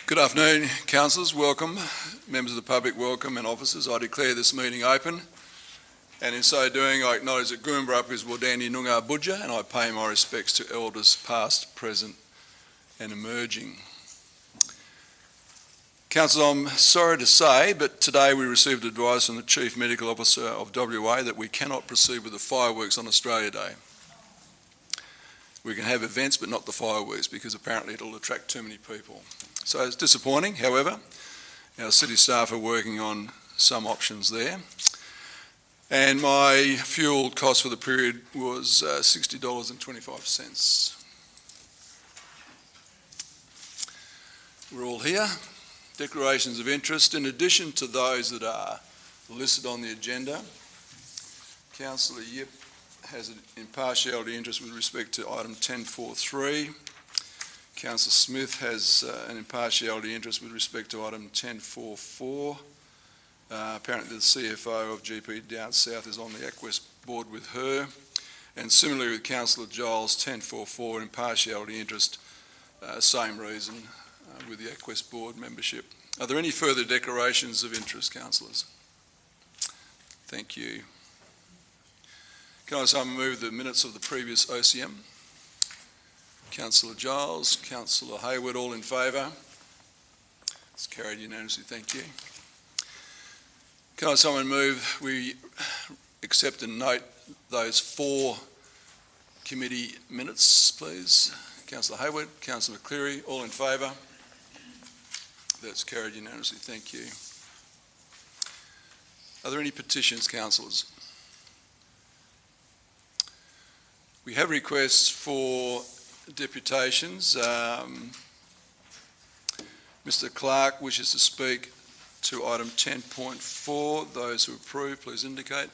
Good afternoon, councillors. Welcome. Members of the public, welcome, and officers. I declare this meeting open, and in so doing I acknowledge that Goombra is Wardani Noongar Budja, and I pay my respects to elders past, present and emerging. Councillors, I'm sorry to say, but today we received advice from the Chief Medical Officer of WA that we cannot proceed with the fireworks on Australia Day. We can have events but not the fireworks because apparently it'll attract too many people. So it's disappointing. However, our city staff are working on some options there. And my fuel cost for the period was $60.25. We're all here. Declarations of interest. In addition to those that are listed on the agenda, Councillor Yip has an impartiality interest with respect to item 10.4.3. Councillor Smith has an impartiality interest with respect to item 10.4.4. Apparently the CFO of GP Down South is on the Aquest board with her. And similarly with Councillor Giles, 10.4.4, impartiality interest, same reason with the Aquest board membership. Are there any further declarations of interest, councillors? Thank you. Can I move the minutes of the previous OCM? Councillor Giles, Councillor Hayward, all in favour? It's carried unanimously, thank you. Can someone move we accept and note those 4 committee minutes, please? Councillor Hayward, Councillor Cleary, all in favour? That's carried unanimously, thank you. Are there any petitions, councillors? We have requests for deputations. Mr. Clark wishes to speak to item 10.4. Those who approve, please indicate.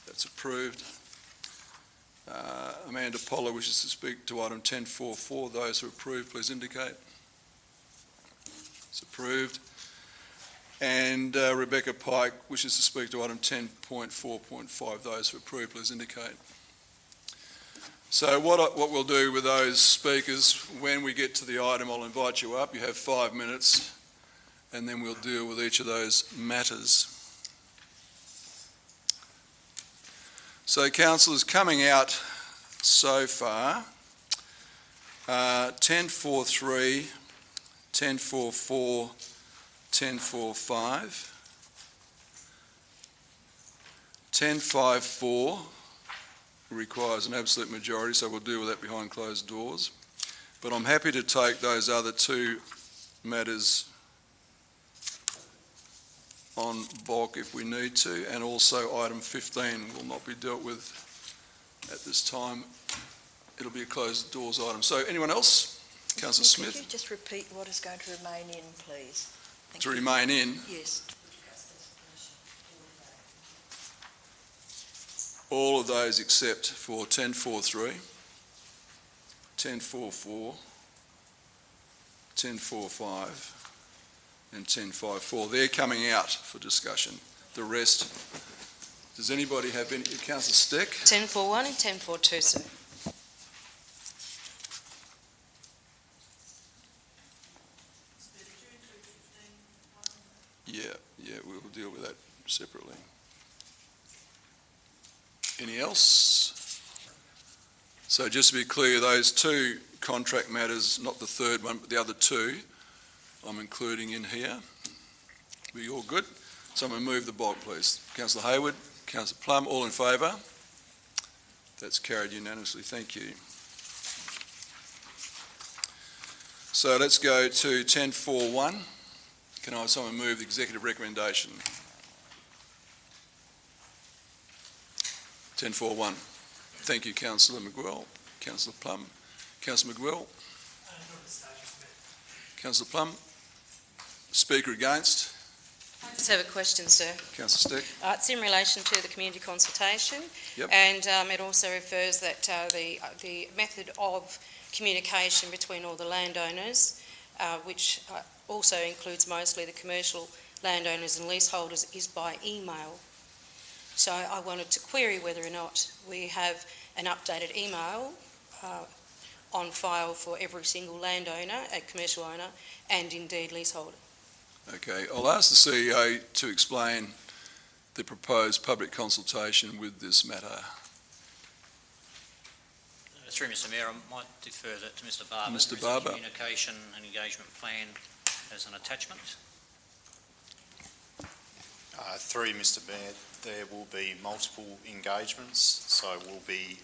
That's approved. Amanda Poller wishes to speak to item 10.4.4. Those who approve, please indicate. It's approved. And Rebecca Pike wishes to speak to item 10.4.5. Those who approve, please indicate. So what we'll do with those speakers, when we get to the item, I'll invite you up. You have 5 minutes, and then we'll deal with each of those matters. So, councillors, coming out so far, 10.4.3, 10.4.4, 10.4.5, 10.5.4, requires an absolute majority, so we'll deal with that behind closed doors. But I'm happy to take those other 2 matters on bulk if we need to, and also item 15 will not be dealt with at this time. It'll be a closed doors item. So anyone else? Councillor Smith? Could you just repeat what is going to remain in, please? To remain in? Yes. All of those except for 10.4.3, 10.4.4, 10.4.5 and 10.5.4. They're coming out for discussion. The rest, does anybody have any? Councillor Steck? 10.4.1 and 10.4.2, sir. Yeah, we'll deal with that separately. Any else? So just to be clear, those 2 contract matters, not the 3rd one, but the other 2, I'm including in here. We all good? Someone move the block, please. Councillor Hayward, Councillor Plum, all in favour? That's carried unanimously, thank you. So let's go to 10.4.1. Can I have someone move the executive recommendation? 10.4.1. Thank you, Councillor McGuell. Councillor Plum. Councillor McGuell. Councillor Plum. Speaker against. I just have a question, sir. Councillor Steck. It's in relation to the community consultation. Yep. And it also refers that the method of communication between all the landowners, which also includes mostly the commercial landowners and leaseholders, is by email. So I wanted to query whether or not we have an updated email on file for every single landowner, a commercial owner, and indeed leaseholder. Okay, I'll ask the CEO to explain the proposed public consultation with this matter. Through Mr Mayor, I might defer that to Mr Barber. Mr. There is Barber. a communication and engagement plan as an attachment. Through Mr Mayor, there will be multiple engagements, so we'll be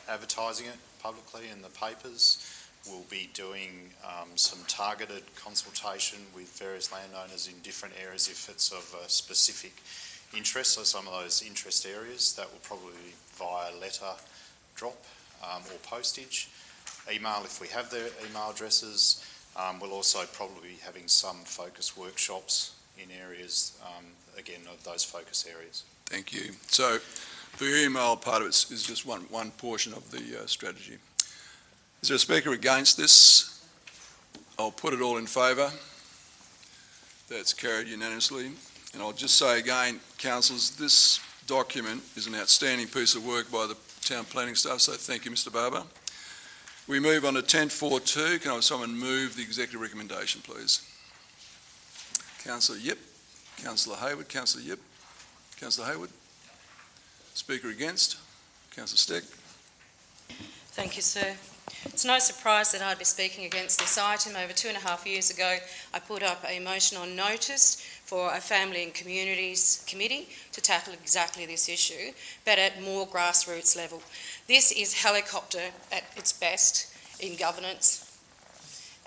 advertising it publicly in the papers. We'll be doing some targeted consultation with various landowners in different areas if it's of a specific interest. So some of those interest areas, that will probably be via letter drop or postage. Email, if we have their email addresses. We'll also probably be having some focus workshops in areas, again, of those focus areas. Thank you. So the email part of it is just one portion of the strategy. Is there a speaker against this? I'll put it all in favour. That's carried unanimously. And I'll just say again, councillors, this document is an outstanding piece of work by the town planning staff, so thank you, Mr Barber. We move on to 10.4.2. Can I have someone move the executive recommendation, please? Councillor Yip, Councillor Hayward, Councillor Yip, Councillor Hayward. Speaker against, Councillor Steck. Thank you, sir. It's no surprise that I'd be speaking against this item. Over 2.5 years ago, I put up a motion on notice for a Family and Communities Committee to tackle exactly this issue, but at more grassroots level. This is helicopter at its best in governance,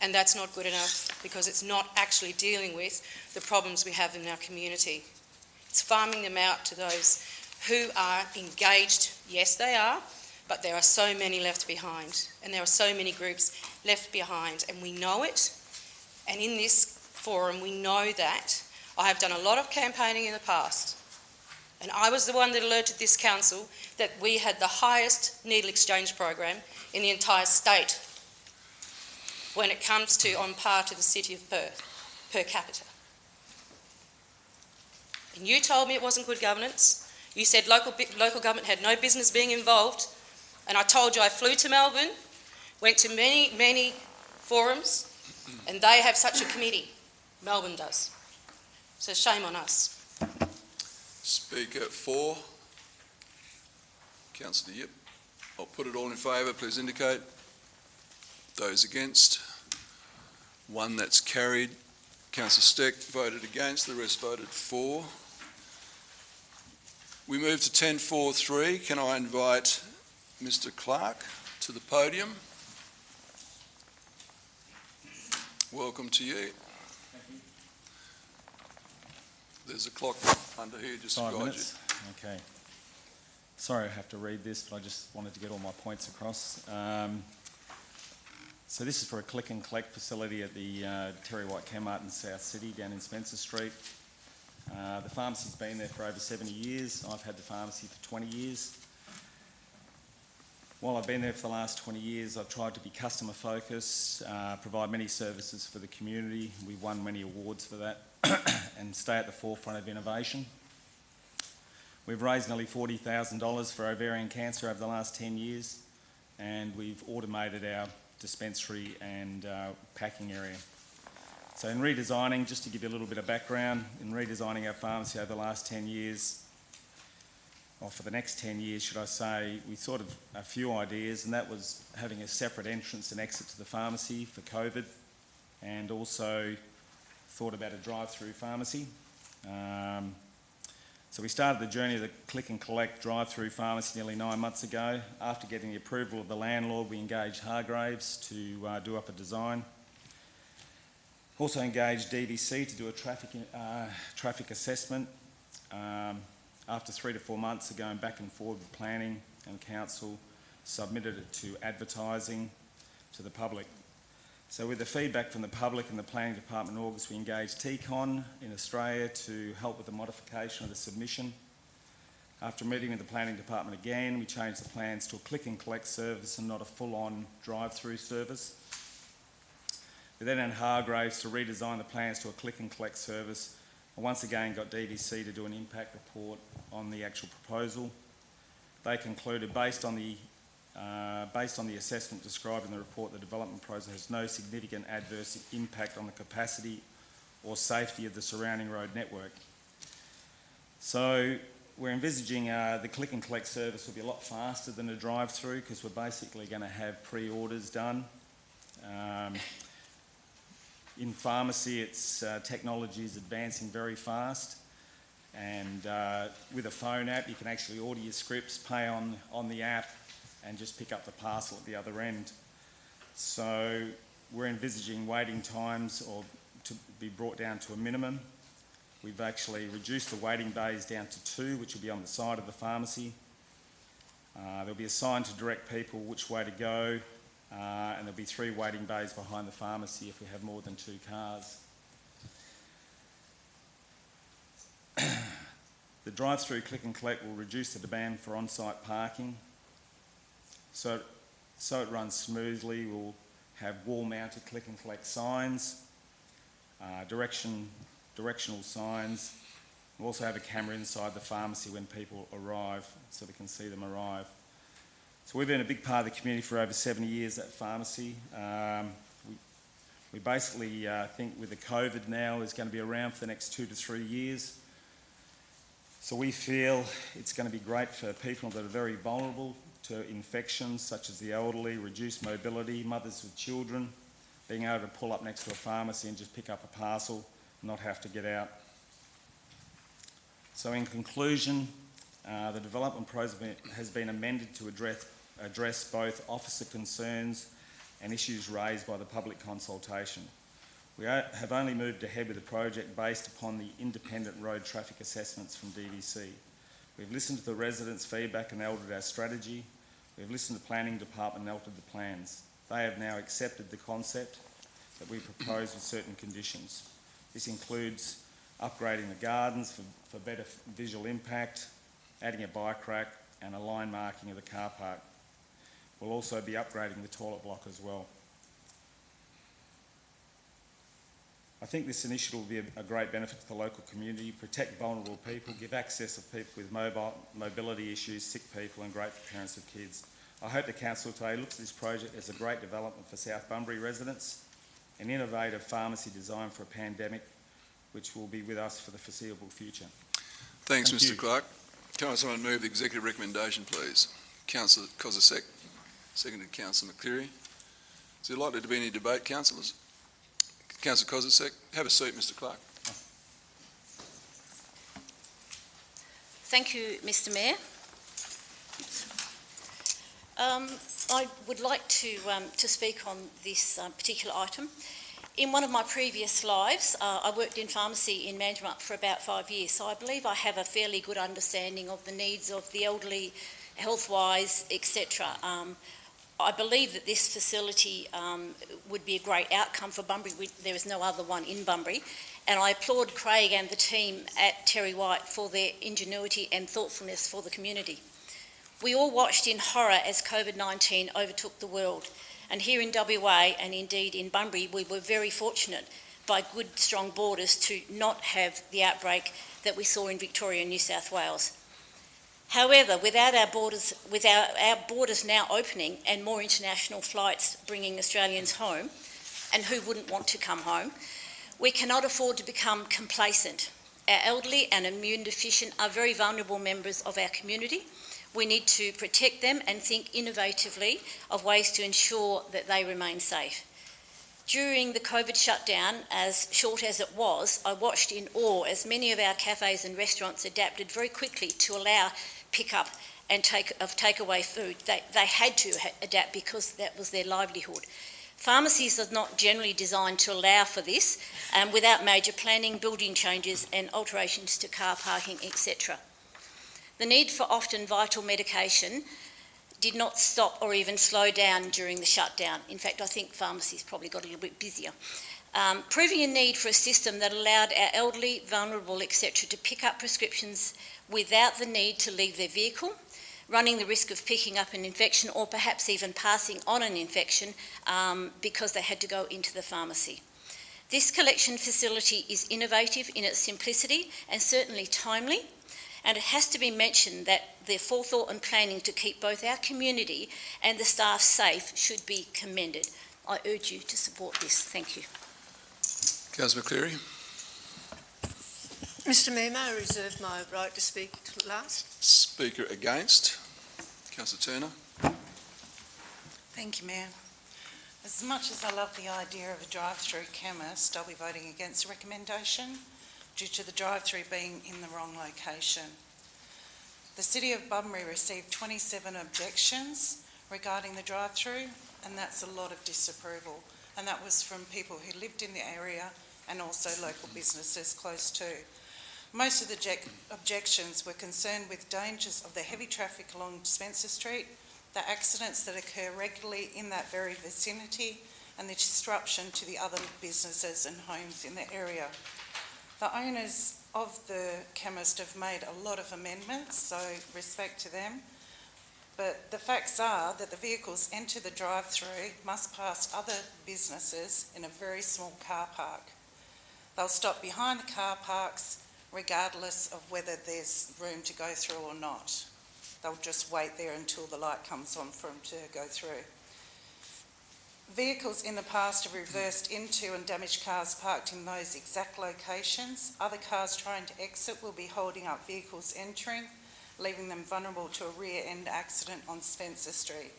and that's not good enough because it's not actually dealing with the problems we have in our community. It's farming them out to those who are engaged. Yes, they are, but there are so many left behind, and there are so many groups left behind, and we know it. And in this forum, we know that. I have done a lot of campaigning in the past, and I was the one that alerted this council that we had the highest needle exchange program in the entire state when it comes to on par to the city of Perth per capita. And you told me it wasn't good governance. You said local government had no business being involved, and I told you I flew to Melbourne, went to many forums, and they have such a committee. Melbourne does. So shame on us. Speaker for, Councillor Yip. I'll put it all in favour, please indicate. Those against. One that's carried. Councillor Steck voted against, the rest voted for. We move to 10.4.3. Can I invite Mr Clark to the podium? Welcome to you. Thank you. There's a clock under here just to 5 guide you. minutes. Okay. Sorry I have to read this, but I just wanted to get all my points across. So this is for a click and collect facility at the Terry White Kmart in South City down in Spencer Street. The pharmacy's been there for over 70 years. I've had the pharmacy for 20 years. While I've been there for the last 20 years, I've tried to be customer focused, provide many services for the community. We've won many awards for that and stay at the forefront of innovation. We've raised nearly $40,000 for ovarian cancer over the last 10 years, and we've automated our dispensary and packing area. So in redesigning, just to give you a little bit of background, in redesigning our pharmacy over the last 10 years, or for the next 10 years, should I say, we thought of a few ideas, and that was having a separate entrance and exit to the pharmacy for COVID, and also thought about a drive-through pharmacy. So we started the journey of the click and collect drive-through pharmacy nearly 9 months ago. After getting the approval of the landlord, we engaged Hargraves to do up a design. Also engaged DVC to do a traffic assessment. After 3 to 4 months of going back and forward with planning and council, submitted it to advertising to the public. So with the feedback from the public and the planning department in August, we engaged TCON in Australia to help with the modification of the submission. After meeting with the planning department again, we changed the plans to a click and collect service and not a full-on drive-through service. We then had Hargraves to redesign the plans to a click and collect service, and once again got DVC to do an impact report on the actual proposal. They concluded, based on the Based on the assessment described in the report, the development process has no significant adverse impact on the capacity or safety of the surrounding road network. So we're envisaging the click and collect service will be a lot faster than a drive-through because we're basically going to have pre-orders done. In pharmacy, technology is advancing very fast, and with a phone app you can actually order your scripts, pay on the app and just pick up the parcel at the other end. So we're envisaging waiting times to be brought down to a minimum. We've actually reduced the waiting bays down to 2, which will be on the side of the pharmacy. There'll be a sign to direct people which way to go, and there'll be 3 waiting bays behind the pharmacy if we have more than 2 cars. The drive-through click and collect will reduce the demand for on-site parking. So it runs smoothly. We'll have wall-mounted click and collect signs, directional signs. We'll also have a camera inside the pharmacy when people arrive so we can see them arrive. So we've been a big part of the community for over 70 years at pharmacy. We basically think with the COVID now is going to be around for the next 2 to 3 years. So we feel it's going to be great for people that are very vulnerable to infections such as the elderly, reduced mobility, mothers with children, being able to pull up next to a pharmacy and just pick up a parcel, not have to get out. So in conclusion, the development process has been amended to address both officer concerns and issues raised by the public consultation. We have only moved ahead with the project based upon the independent road traffic assessments from DVC. We've listened to the residents' feedback and altered our strategy. We've listened to the planning department and altered the plans. They have now accepted the concept that we propose with certain conditions. This includes upgrading the gardens for better visual impact, adding a bike rack and a line marking of the car park. We'll also be upgrading the toilet block as well. I think this initiative will be a great benefit to the local community, protect vulnerable people, give access to people with mobility issues, sick people and great for parents with kids. I hope the Council today looks at this project as a great development for South Bunbury residents, an innovative pharmacy designed for a pandemic which will be with us for the foreseeable future. Thanks, Thank Mr. you. Clark. Can I someone move the executive recommendation, please? Councillor Kozisek, seconded Councillor McCleary. Is there likely to be any debate, councillors? Councillor Kozisek, have a seat, Mr. Clark. Thank you, Mr. Mayor. I would like to speak on this particular item. In one of my previous lives, I worked in pharmacy in Manjimup for about 5 years, so I believe I have a fairly good understanding of the needs of the elderly, health-wise, etc. I believe that this facility would be a great outcome for Bunbury. There is no other one in Bunbury, and I applaud Craig and the team at Terry White for their ingenuity and thoughtfulness for the community. We all watched in horror as COVID-19 overtook the world, and here in WA and indeed in Bunbury we were very fortunate by good strong borders to not have the outbreak that we saw in Victoria and New South Wales. However, without our borders now opening and more international flights bringing Australians home, and who wouldn't want to come home, we cannot afford to become complacent. Our elderly and immune deficient are very vulnerable members of our community. We need to protect them and think innovatively of ways to ensure that they remain safe. During the COVID shutdown, as short as it was, I watched in awe as many of our cafes and restaurants adapted very quickly to allow pick-up and takeaway food. They had to adapt because that was their livelihood. Pharmacies are not generally designed to allow for this without major planning, building changes and alterations to car parking, etc. The need for often vital medication did not stop or even slow down during the shutdown. In fact, I think pharmacies probably got a little bit busier. Proving a need for a system that allowed our elderly, vulnerable, etc. to pick up prescriptions without the need to leave their vehicle, running the risk of picking up an infection or perhaps even passing on an infection because they had to go into the pharmacy. This collection facility is innovative in its simplicity and certainly timely, and it has to be mentioned that their forethought and planning to keep both our community and the staff safe should be commended. I urge you to support this. Thank you. Councillor McCleary. Mr Mayor, may I reserve my right to speak till last? Speaker against. Councillor Turner. Thank you, Mayor. As much as I love the idea of a drive-through chemist, I'll be voting against the recommendation due to the drive-through being in the wrong location. The City of Bunbury received 27 objections regarding the drive-through, and that's a lot of disapproval. And that was from people who lived in the area and also local businesses close to. Most of the objections were concerned with dangers of the heavy traffic along Spencer Street, the accidents that occur regularly in that very vicinity, and the disruption to the other businesses and homes in the area. The owners of the chemist have made a lot of amendments, so respect to them. But the facts are that the vehicles enter the drive-through must pass other businesses in a very small car park. They'll stop behind the car parks regardless of whether there's room to go through or not. They'll just wait there until the light comes on for them to go through. Vehicles in the past have reversed into and damaged cars parked in those exact locations. Other cars trying to exit will be holding up vehicles entering, leaving them vulnerable to a rear-end accident on Spencer Street.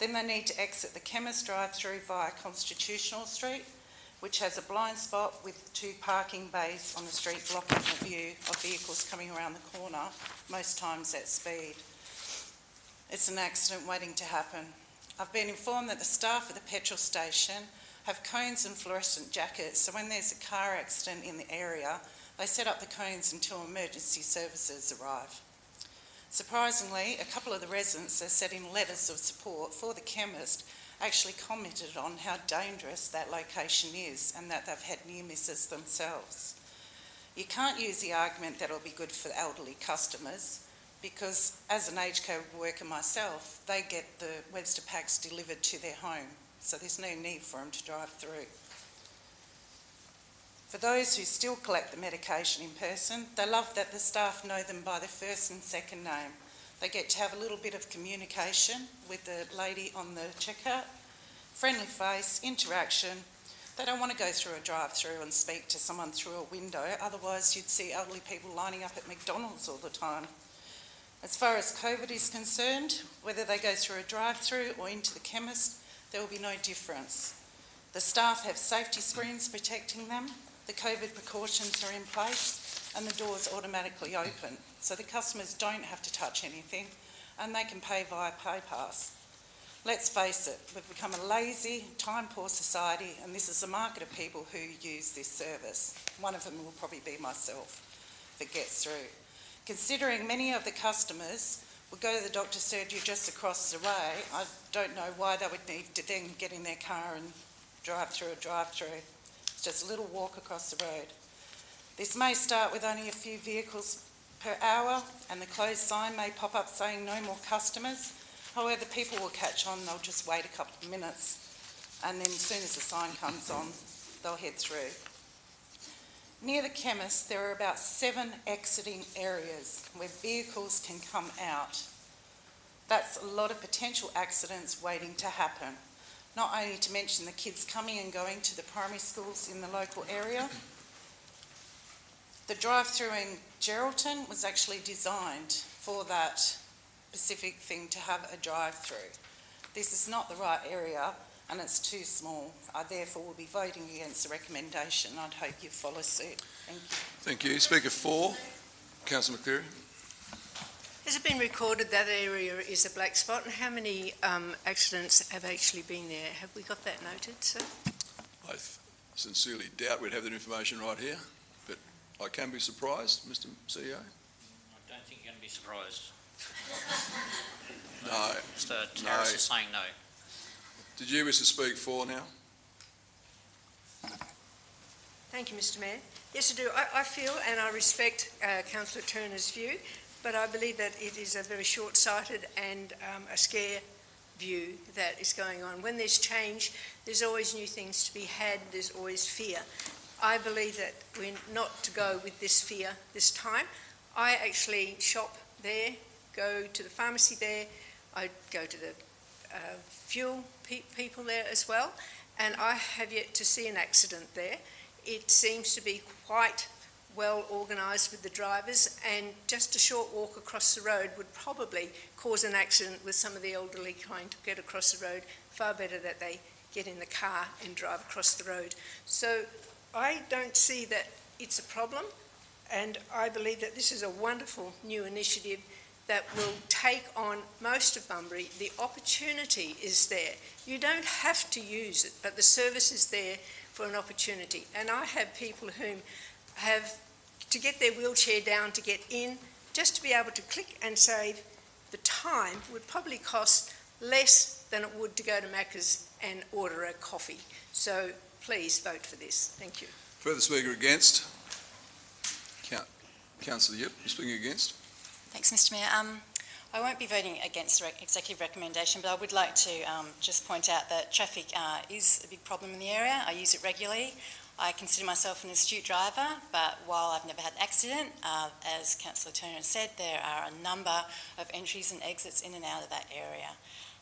Then they need to exit the chemist drive-through via Constitutional Street, which has a blind spot with 2 parking bays on the street blocking the view of vehicles coming around the corner, most times at speed. It's an accident waiting to happen. I've been informed that the staff at the petrol station have cones and fluorescent jackets, so when there's a car accident in the area, they set up the cones until emergency services arrive. Surprisingly, a couple of the residents that sent in letters of support for the chemist actually commented on how dangerous that location is and that they've had near misses themselves. You can't use the argument that it'll be good for elderly customers because as an aged care worker myself, they get the Webster packs delivered to their home, so there's no need for them to drive through. For those who still collect the medication in person, they love that the staff know them by their first and second name. They get to have a little bit of communication with the lady on the checkout, friendly face, interaction. They don't want to go through a drive-through and speak to someone through a window, otherwise you'd see elderly people lining up at McDonald's all the time. As far as COVID is concerned, whether they go through a drive-through or into the chemist, there will be no difference. The staff have safety screens protecting them, the COVID precautions are in place, and the doors automatically open, so the customers don't have to touch anything and they can pay via PayPass. Let's face it, we've become a lazy, time-poor society, and this is a market of people who use this service. One of them will probably be myself if it gets through. Considering many of the customers will go to the doctor's surgery just across the way, I don't know why they would need to then get in their car and drive through a drive-through. It's just a little walk across the road. This may start with only a few vehicles per hour, and the closed sign may pop up saying no more customers. However, people will catch on, they'll just wait a couple of minutes, and then as soon as the sign comes on, they'll head through. Near the chemist, there are about 7 exiting areas where vehicles can come out. That's a lot of potential accidents waiting to happen. Not only to mention the kids coming and going to the primary schools in the local area. The drive-through in Geraldton was actually designed for that specific thing, to have a drive-through. This is not the right area and it's too small. I therefore will be voting against the recommendation. I'd hope you follow suit. Thank you. Thank you. Speaker 4, Councillor McCleary. Has it been recorded that area is a black spot, and how many accidents have actually been there? Have we got that noted, sir? I sincerely doubt we'd have that information right here, but I can be surprised, Mr. CEO. I don't think you're going to be surprised. No. Mr. Harris is saying no. Did you wish to speak for now? Thank you, Mr. Mayor. Yes, I do. I feel and I respect Councillor Turner's view, but I believe that it is a very short-sighted and a scare view that is going on. When there's change, there's always new things to be had, there's always fear. I believe that we're not to go with this fear this time. I actually shop there, go to the pharmacy there, I go to the fuel people there as well, and I have yet to see an accident there. It seems to be quite well organised with the drivers, and just a short walk across the road would probably cause an accident with some of the elderly trying to get across the road. Far better that they get in the car and drive across the road. So I don't see that it's a problem, and I believe that this is a wonderful new initiative that will take on most of Bunbury. The opportunity is there. You don't have to use it, but the service is there for an opportunity. And I have people whom have to get their wheelchair down to get in, just to be able to click and save the time would probably cost less than it would to go to Macca's and order a coffee. So please vote for this. Thank you. Further speaker against? Councillor Yip, you speaking against? Thanks, Mr Mayor. I won't be voting against the executive recommendation, but I would like to just point out that traffic is a big problem in the area. I use it regularly. I consider myself an astute driver, but while I've never had an accident, as Councillor Turner has said, there are a number of entries and exits in and out of that area.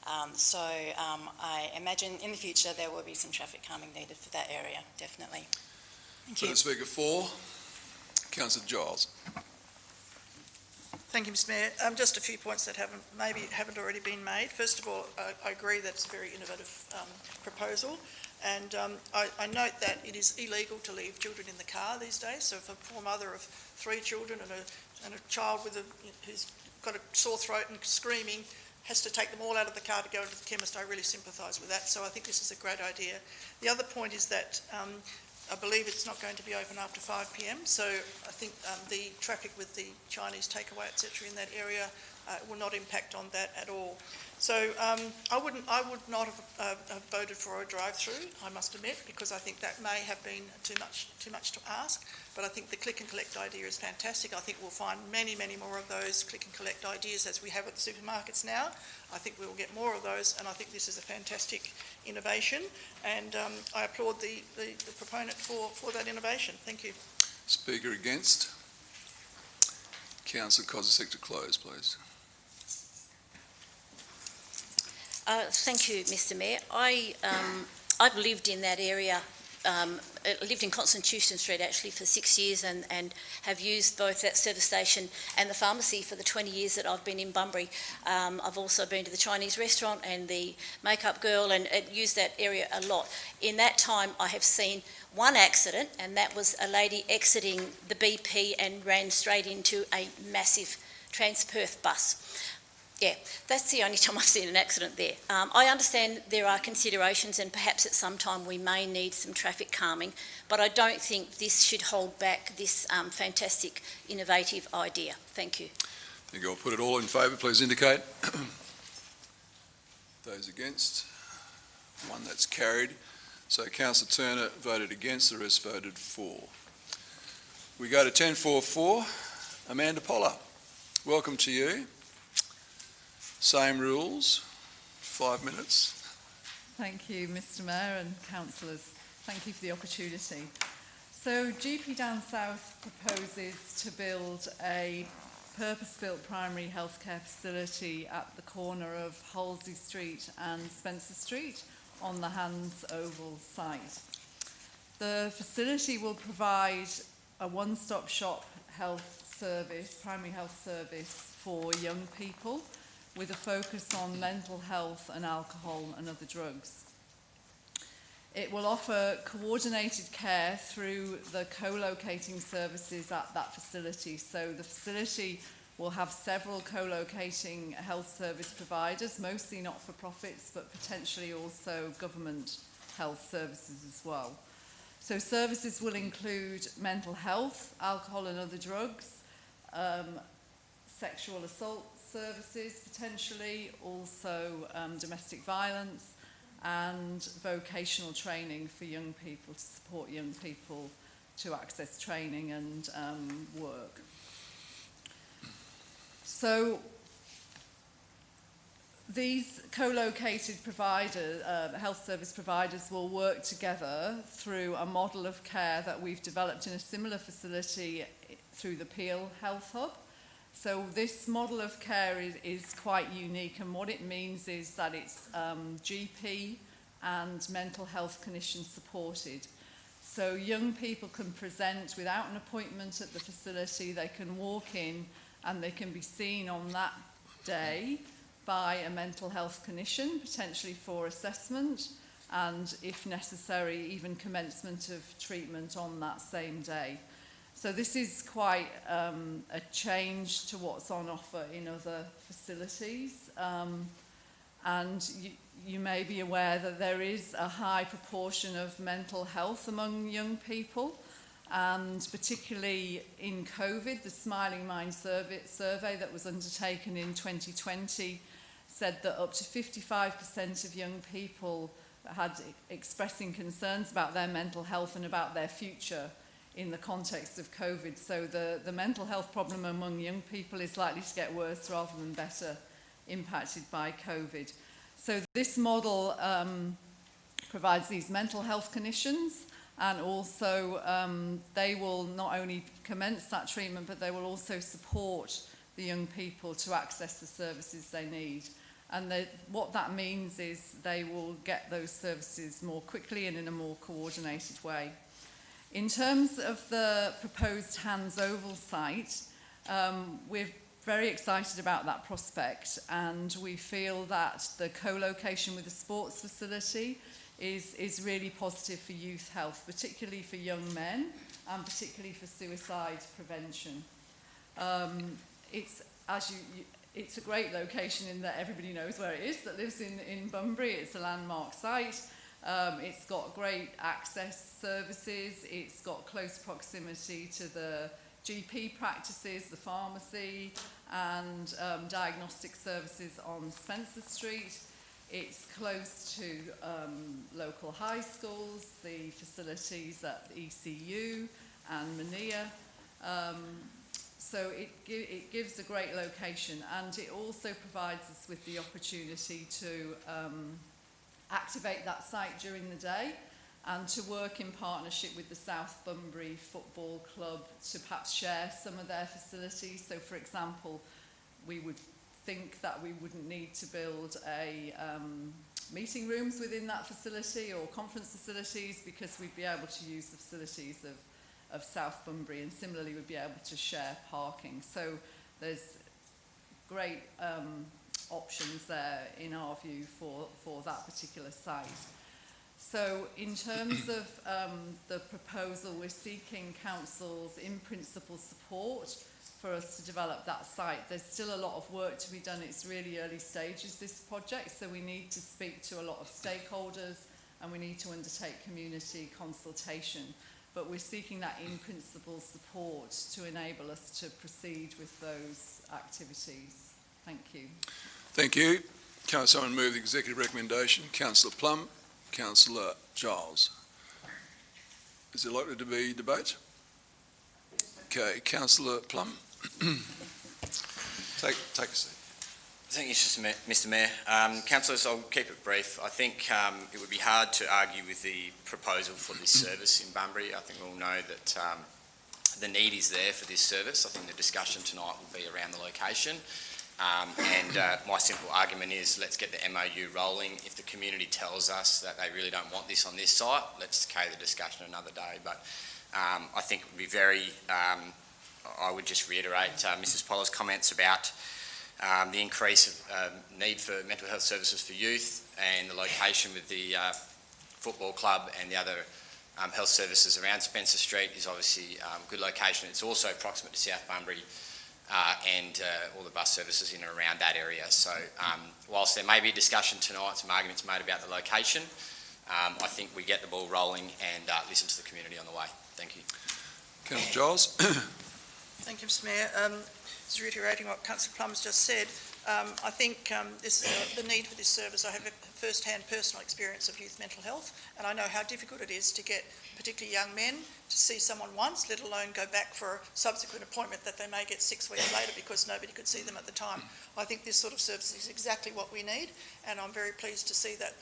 I imagine in the future there will be some traffic calming needed for that area, definitely. Thank you. Further speaker for? Councillor Giles. Thank you, Mr Mayor. Just a few points that haven't already been made. First of all, I agree that it's a very innovative proposal, and I note that it is illegal to leave children in the car these days. So if a poor mother of 3 children and a child who's got a sore throat and screaming has to take them all out of the car to go to the chemist, I really sympathise with that. So I think this is a great idea. The other point is that I believe it's not going to be open after 5 p.m, so I think the traffic with the Chinese takeaway, etc., in that area will not impact on that at all. So I would not have voted for a drive-through, I must admit, because I think that may have been too much to ask. But I think the click and collect idea is fantastic. I think we'll find many, many more of those click and collect ideas as we have at the supermarkets now. I think we will get more of those, and I think this is a fantastic innovation. And I applaud the proponent for that innovation. Thank you. Speaker against? Councillor Kozisek to close, please. Thank you, Mr Mayor. I've lived in that area, lived in Constitution Street actually for 6 years and have used both that service station and the pharmacy for the 20 years that I've been in Bunbury. I've also been to the Chinese restaurant and the makeup girl and used that area a lot. In that time I have seen one accident, and that was a lady exiting the BP and ran straight into a massive Transperth bus. Yeah, that's the only time I've seen an accident there. I understand there are considerations and perhaps at some time we may need some traffic calming, but I don't think this should hold back this fantastic, innovative idea. Thank you. Thank you. I'll put it all in favour. Please indicate. Those against? One, that's carried. So Councillor Turner voted against, the rest voted for. We go to 1044. Amanda Poller, welcome to you. Same rules, 5 minutes. Thank you, Mr Mayor and councillors. Thank you for the opportunity. So GP Down South proposes to build a purpose-built primary healthcare facility at the corner of Halsey Street and Spencer Street on the Hands Oval site. The facility will provide a one-stop shop health service, primary health service for young people, with a focus on mental health and alcohol and other drugs. It will offer coordinated care through the co-locating services at that facility. So the facility will have several co-locating health service providers, mostly not-for-profits, but potentially also government health services as well. So services will include mental health, alcohol and other drugs, sexual assault services potentially, also domestic violence and vocational training for young people to support young people to access training and work. So these co-located providers, health service providers, will work together through a model of care that we've developed in a similar facility through the Peel Health Hub. So this model of care is quite unique, and what it means is that it's GP and mental health clinician supported. So young people can present without an appointment at the facility. They can walk in and they can be seen on that day by a mental health clinician, potentially for assessment, and if necessary, even commencement of treatment on that same day. So this is quite a change to what's on offer in other facilities. And you may be aware that there is a high proportion of mental health among young people, and particularly in COVID, the Smiling Mind survey that was undertaken in 2020 said that up to 55% of young people had expressing concerns about their mental health and about their future in the context of COVID. So the mental health problem among young people is likely to get worse rather than better impacted by COVID. So this model provides these mental health clinicians, and also they will not only commence that treatment, but they will also support the young people to access the services they need. And what that means is they will get those services more quickly and in a more coordinated way. In terms of the proposed Hands Oval site, we're very excited about that prospect, and we feel that the co-location with the sports facility is really positive for youth health, particularly for young men and particularly for suicide prevention. It's a great location in that everybody knows where it is that lives in Bunbury. It's a landmark site. It's got great access services. It's got close proximity to the GP practices, the pharmacy, and diagnostic services on Spencer Street. It's close to local high schools, the facilities at ECU and Mania. So it gives a great location, and it also provides us with the opportunity to activate that site during the day and to work in partnership with the South Bunbury Football Club to perhaps share some of their facilities. So, for example, we would think that we wouldn't need to build meeting rooms within that facility or conference facilities, because we'd be able to use the facilities of South Bunbury, and similarly we'd be able to share parking. So there's great options there in our view for that particular site. So in terms of the proposal, we're seeking council's in-principle support for us to develop that site. There's still a lot of work to be done. It's really early stages, this project, so we need to speak to a lot of stakeholders and we need to undertake community consultation. But we're seeking that in-principle support to enable us to proceed with those activities. Thank you. Thank you. Can someone move the executive recommendation? Councillor Plum, Councillor Giles. Is there likely to be debate? Okay, Councillor Plum. Take a seat. Thank you, Mr Mayor. Councillors, I'll keep it brief. I think it would be hard to argue with the proposal for this service in Bunbury. I think we all know that the need is there for this service. I think the discussion tonight will be around the location. My simple argument is, let's get the MOU rolling. If the community tells us that they really don't want this on this site, let's carry the discussion another day. But I think it would be very, I would just reiterate Mrs Pollard's comments about the increase of need for mental health services for youth, and the location with the football club and the other health services around Spencer Street is obviously a good location. It's also proximate to South Bunbury and all the bus services in and around that area. So whilst there may be a discussion tonight, some arguments made about the location, I think we get the ball rolling and listen to the community on the way. Thank you. Councillor Giles. Thank you, Mr Mayor. Just reiterating what Councillor Plum's just said, I think this is the need for this service. I have a first-hand personal experience of youth mental health, and I know how difficult it is to get particularly young men to see someone once, let alone go back for a subsequent appointment that they may get 6 weeks later because nobody could see them at the time. I think this sort of service is exactly what we need, and I'm very pleased to see that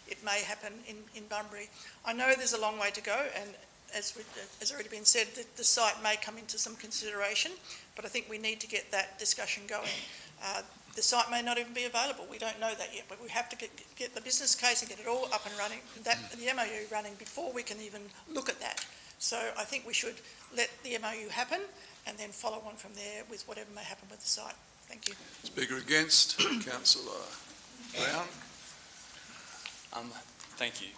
it may happen in Bunbury. I know there's a long way to go, and as already been said, the site may come into some consideration, but I think we need to get that discussion going. The site may not even be available. We don't know that yet, but we have to get the business case and get it all up and running, the MOU running before we can even look at that. So I think we should let the MOU happen and then follow on from there with whatever may happen with the site. Thank you. Speaker against, Councillor Brown. Thank you.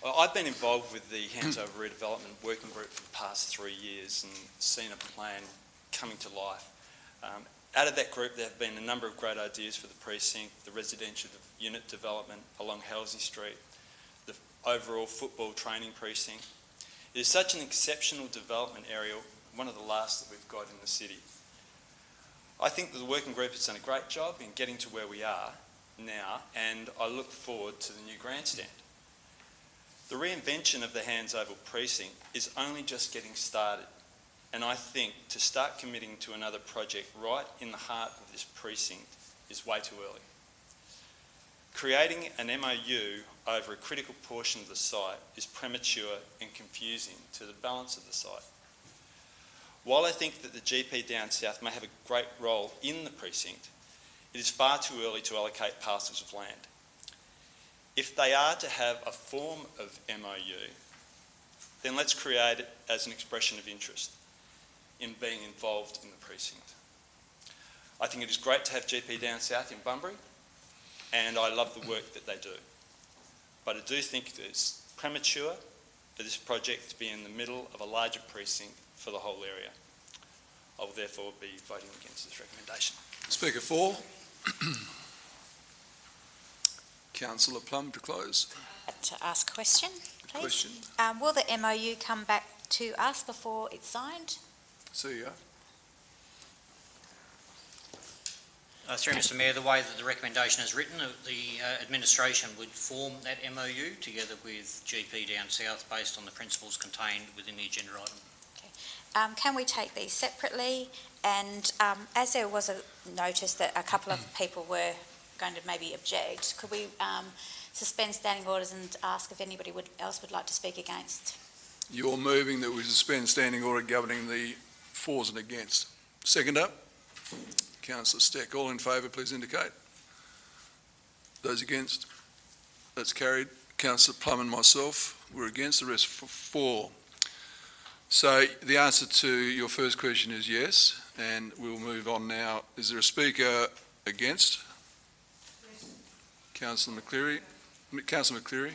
Well, I've been involved with the Hands Over Redevelopment Working Group for the past 3 years and seen a plan coming to life. Out of that group, there have been a number of great ideas for the precinct, the residential unit development along Halsey Street, the overall football training precinct. It is such an exceptional development area, one of the last that we've got in the city. I think that the working group has done a great job in getting to where we are now, and I look forward to the new grandstand. The reinvention of the Hands Over precinct is only just getting started, and I think to start committing to another project right in the heart of this precinct is way too early. Creating an MOU over a critical portion of the site is premature and confusing to the balance of the site. While I think that the GP down south may have a great role in the precinct, it is far too early to allocate parcels of land. If they are to have a form of MOU, then let's create it as an expression of interest in being involved in the precinct. I think it is great to have GP down south in Bunbury, and I love the work that they do. But I do think it is premature for this project to be in the middle of a larger precinct for the whole area. I will therefore be voting against this recommendation. Speaker for. Councillor Plum to close. To ask a question, please. Question. Will the MOU come back to us before it's signed? See ya. Through Mr Mayor, the way that the recommendation is written, the administration would form that MOU together with GP down south based on the principles contained within the agenda item. Can we take these separately? And as there was a notice that a couple of people were going to maybe object, could we suspend standing orders and ask if anybody else would like to speak against? You're moving that we suspend standing order governing the fors and against. Second up, Councillor Steck. All in favour, please indicate. Those against? That's carried. Councillor Plum and myself, we're against. The rest for. So the answer to your first question is yes, and we'll move on now. Is there a speaker against? Yes. Councillor McCleary. Councillor McCleary.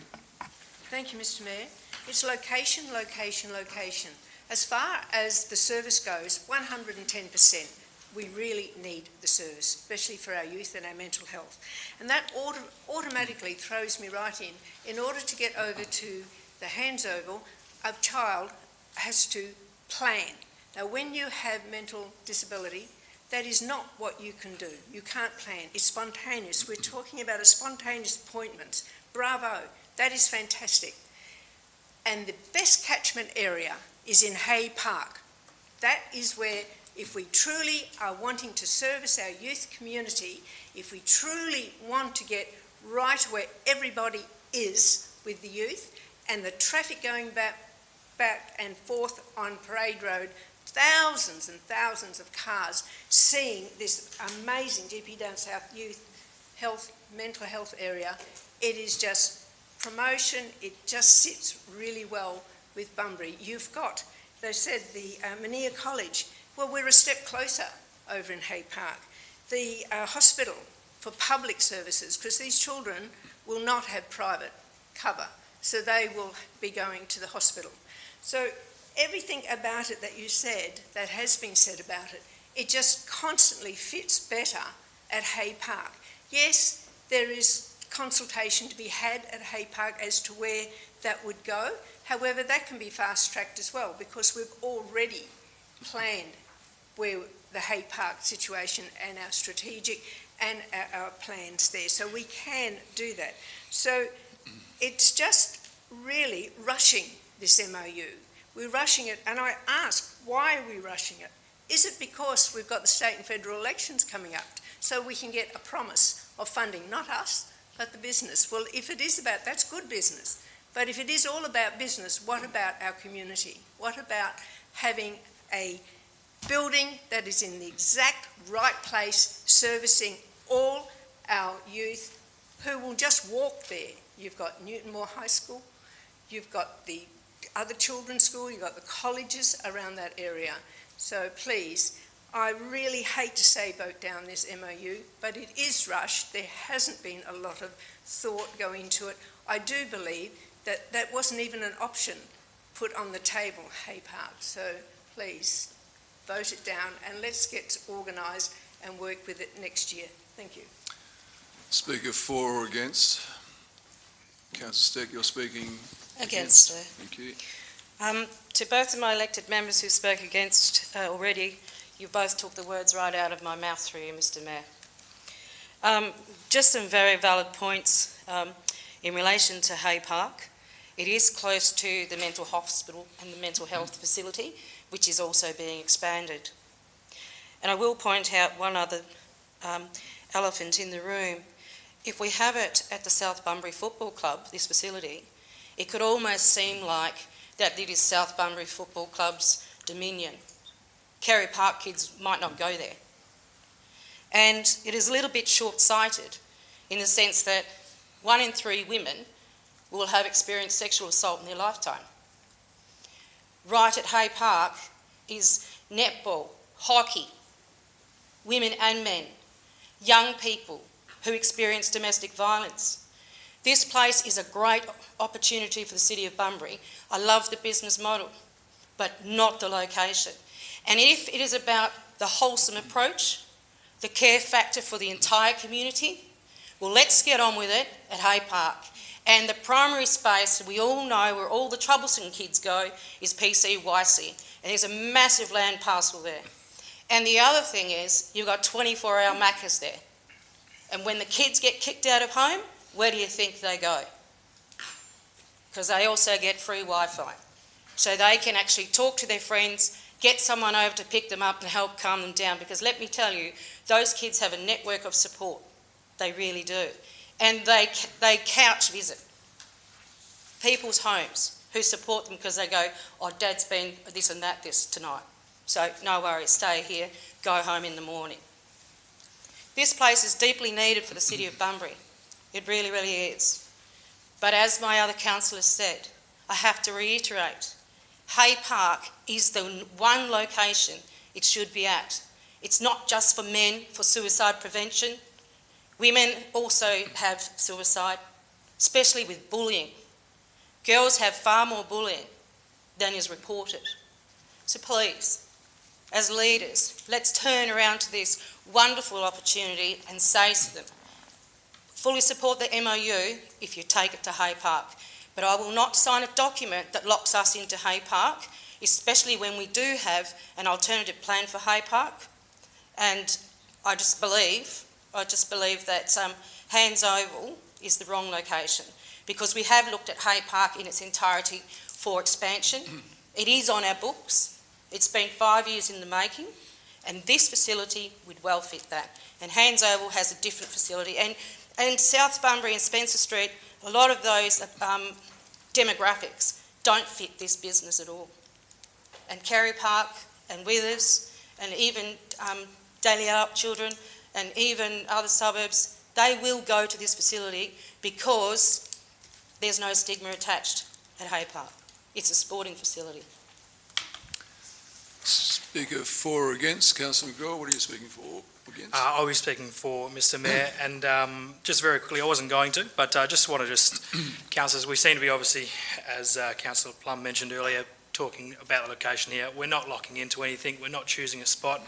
Thank you, Mr Mayor. It's location, location, location. As far as the service goes, 110%. We really need the service, especially for our youth and our mental health. And that automatically throws me right in. In order to get over to the Hands Over, a child has to plan. Now, when you have mental disability, that is not what you can do. You can't plan. It's spontaneous. We're talking about a spontaneous appointment. Bravo. That is fantastic. And the best catchment area is in Hay Park. That is where, if we truly are wanting to service our youth community, if we truly want to get right where everybody is with the youth, and the traffic going back and forth on Parade Road, thousands and thousands of cars seeing this amazing GP Down South youth health, mental health area, it is just promotion. It just sits really well with Bunbury. You've got, they said, the Mania College. Well, we're a step closer over in Hay Park. The hospital for public services, because these children will not have private cover, so they will be going to the hospital. So everything about it that you said, that has been said about it, it just constantly fits better at Hay Park. Yes, there is consultation to be had at Hay Park as to where that would go. However, that can be fast-tracked as well, because we've already planned where the Hay Park situation and our strategic and our plans there. So we can do that. So it's just really rushing this MOU. We're rushing it, and I ask, why are we rushing it? Is it because we've got the state and federal elections coming up, so we can get a promise of funding, not us, but the business? Well, if it is about, that's good business. But if it is all about business, what about our community? What about having a building that is in the exact right place, servicing all our youth who will just walk there? You've got Newton Moore High School, you've got the other children's school, you've got the colleges around that area. So please, I really hate to say vote down this MOU, but it is rushed. There hasn't been a lot of thought go into it. I do believe that that wasn't even an option put on the table, Hay Park. So please, vote it down and let's get organised and work with it next year. Thank you. Speaker for or against? Councillor Steck, you're speaking Against. Thank you. To both of my elected members who spoke against already, you both took the words right out of my mouth through you, Mr Mayor. Just some very valid points in relation to Hay Park. It is close to the mental hospital and the mental health facility, which is also being expanded. And I will point out one other elephant in the room. If we have it at the South Bunbury Football Club, this facility, it could almost seem like that it is South Bunbury Football Club's dominion. Kerry Park kids might not go there. And it is a little bit short-sighted in the sense that 1 in 3 women will have experienced sexual assault in their lifetime. Right at Hay Park is netball, hockey, women and men, young people who experience domestic violence. This place is a great opportunity for the City of Bunbury. I love the business model, but not the location. And if it is about the wholesome approach, the care factor for the entire community, well, let's get on with it at Hay Park. And the primary space, we all know where all the troublesome kids go, is PCYC. And there's a massive land parcel there. And the other thing is, you've got 24-hour Maccas there. And when the kids get kicked out of home, where do you think they go? Because they also get free Wi-Fi. So they can actually talk to their friends, get someone over to pick them up and help calm them down. Because let me tell you, those kids have a network of support. They really do. And they couch visit people's homes who support them because they go, oh, Dad's been this and that this tonight. So no worries, stay here, go home in the morning. This place is deeply needed for the City of Bunbury. It really, really is. But as my other councillors said, I have to reiterate, Hay Park is the one location it should be at. It's not just for men for suicide prevention. Women also have suicide, especially with bullying. Girls have far more bullying than is reported. So please, as leaders, let's turn around to this wonderful opportunity and say to them, fully support the MOU if you take it to Hay Park. But I will not sign a document that locks us into Hay Park, especially when we do have an alternative plan for Hay Park. And I just believe that Hands Oval is the wrong location, because we have looked at Hay Park in its entirety for expansion. It is on our books. It's been 5 years in the making, and this facility would well fit that. And Hands Oval has a different facility. And South Bunbury and Spencer Street, a lot of those demographics don't fit this business at all. And Kerry Park and Withers and even Daly Up children and even other suburbs, they will go to this facility because there's no stigma attached at Hay Park. It's a sporting facility. Speaker for or against? Councillor McGraw, what are you speaking for or against? I'll be speaking for Mr Mayor, and just very quickly, I wasn't going to, but I just want to councillors, we seem to be obviously, as Councillor Plum mentioned earlier, talking about the location here. We're not locking into anything. We're not choosing a spot.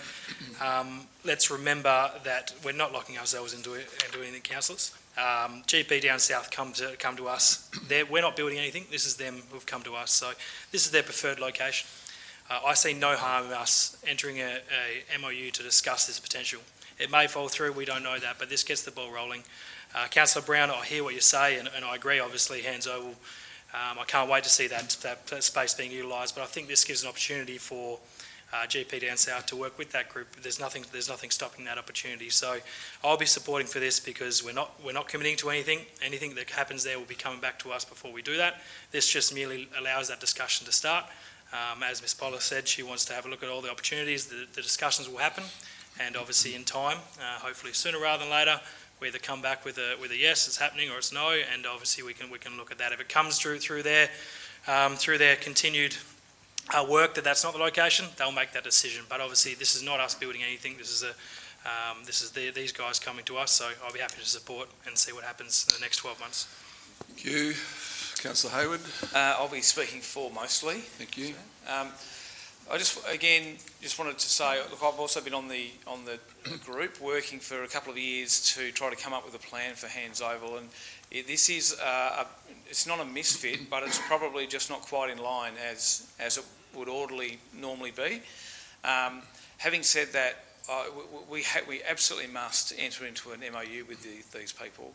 Let's remember that we're not locking ourselves into anything, councillors. GP down south come to us. We're not building anything. This is them who've come to us. So this is their preferred location. I see no harm in us entering a MOU to discuss this potential. It may fall through, we don't know that, but this gets the ball rolling. Councillor Brown, I hear what you say, and I agree, obviously, Hands Oval. I can't wait to see that space being utilised, but I think this gives an opportunity for GP down south to work with that group. There's nothing stopping that opportunity. So I'll be supporting for this because we're not committing to anything. Anything that happens there will be coming back to us before we do that. This just merely allows that discussion to start. As Ms. Poller said, she wants to have a look at all the opportunities. The discussions will happen, and obviously in time, hopefully sooner rather than later, we either come back with a yes, it's happening, or it's no, and obviously we can look at that. If it comes through their continued work that's not the location, they'll make that decision. But obviously this is not us building anything. This is these guys coming to us. So I'll be happy to support and see what happens in the next 12 months. Thank you. Councillor Hayward. I'll be speaking for mostly. Thank you. I just wanted to say, look, I've also been on the group working for a couple of years to try to come up with a plan for Hands Oval, and this is it's not a misfit, but it's probably just not quite in line as it would normally be. Having said that, we absolutely must enter into an MOU with these people.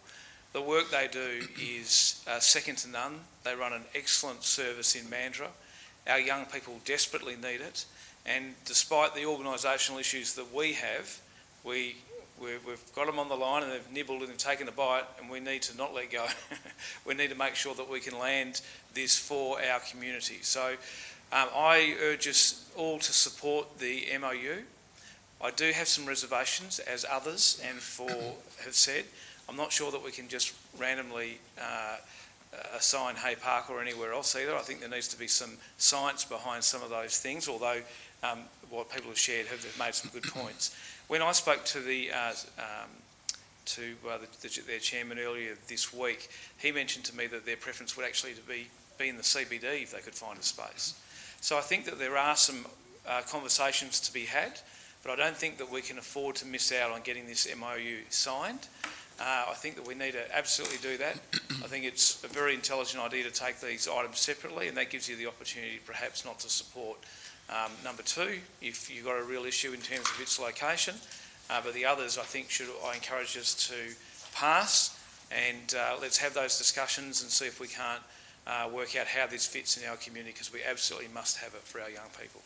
The work they do is second to none. They run an excellent service in Mandurah. Our young people desperately need it, and despite the organisational issues that we have, we've got them on the line and they've nibbled and they've taken a bite, and we need to not let go. We need to make sure that we can land this for our community. So I urge us all to support the MOU. I do have some reservations, as others have said. I'm not sure that we can just randomly assign Hay Park or anywhere else either. I think there needs to be some science behind some of those things, although what people have shared have made some good points. When I spoke to their chairman earlier this week, he mentioned to me that their preference would actually be in the CBD if they could find a space. So I think that there are some conversations to be had, but I don't think that we can afford to miss out on getting this MOU signed. I think that we need to absolutely do that. I think it's a very intelligent idea to take these items separately, and that gives you the opportunity perhaps not to support number two if you've got a real issue in terms of its location. But the others, I think, I encourage us to pass, and let's have those discussions and see if we can't work out how this fits in our community, because we absolutely must have it for our young people.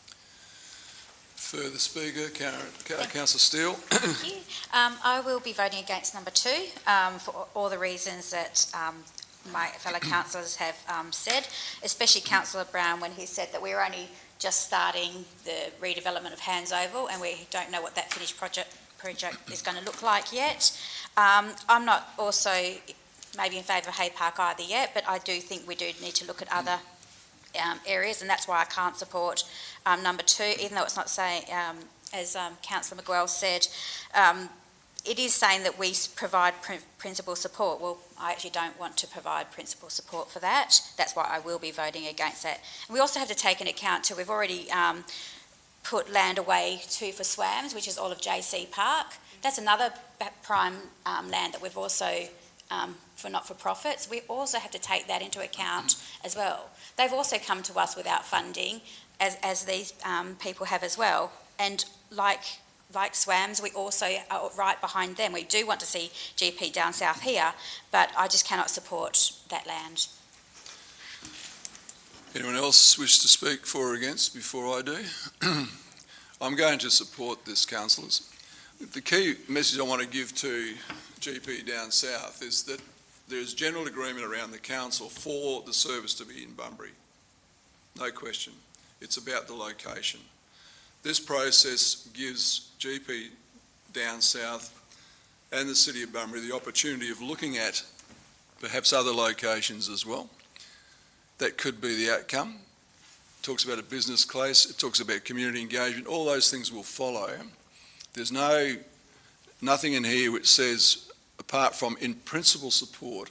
Further speaker, Councillor Steele. Thank you. I will be voting against number 2 for all the reasons that my fellow councillors have said, especially Councillor Brown when he said that we're only just starting the redevelopment of Hands Oval and we don't know what that finished project is going to look like yet. I'm not also maybe in favour of Hay Park either yet, but I do think we do need to look at other areas, and that's why I can't support number 2, even though it's not saying, as Councillor McGuell said, it is saying that we provide principal support. Well, I actually don't want to provide principal support for that. That's why I will be voting against that. And we also have to take into account too, we've already put land away too for SWAMs, which is all of JC Park. That's another prime land that we've also, for not-for-profits, we also have to take that into account as well. They've also come to us without funding, as these people have as well. And like SWAMs, we also are right behind them. We do want to see GP down south here, but I just cannot support that land. Anyone else wish to speak for or against before I do? I'm going to support this, councillors. The key message I want to give to GP down south is that there's general agreement around the council for the service to be in Bunbury. No question. It's about the location. This process gives GP down south and the City of Bunbury the opportunity of looking at perhaps other locations as well. That could be the outcome. It talks about a business case, it talks about community engagement, all those things will follow. There's nothing in here which says, apart from in principle support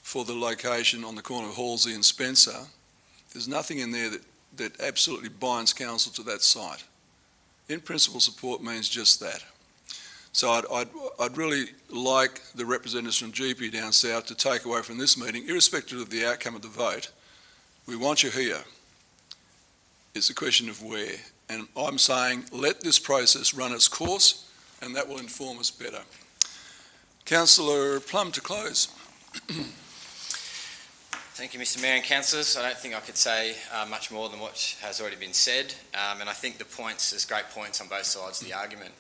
for the location on the corner of Halsey and Spencer, there's nothing in there that absolutely binds council to that site. In principle support means just that. So I'd really like the representatives from GP down south to take away from this meeting, irrespective of the outcome of the vote, we want you here. It's a question of where. And I'm saying let this process run its course, and that will inform us better. Councillor Plum to close. Thank you, Mr Mayor and councillors. I don't think I could say much more than what has already been said, and I think the points, there's great points on both sides of the argument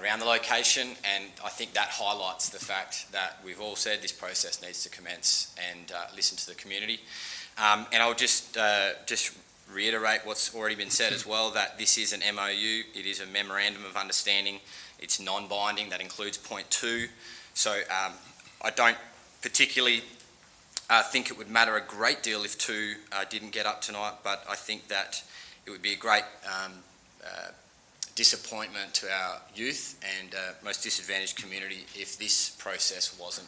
around the location, and I think that highlights the fact that we've all said this process needs to commence and listen to the community. And I'll just reiterate what's already been said as well, that this is an MOU, it is a Memorandum of Understanding, it's non-binding, that includes point 2, so I don't particularly think it would matter a great deal if 2 didn't get up tonight, but I think that it would be a great disappointment to our youth and most disadvantaged community if this process wasn't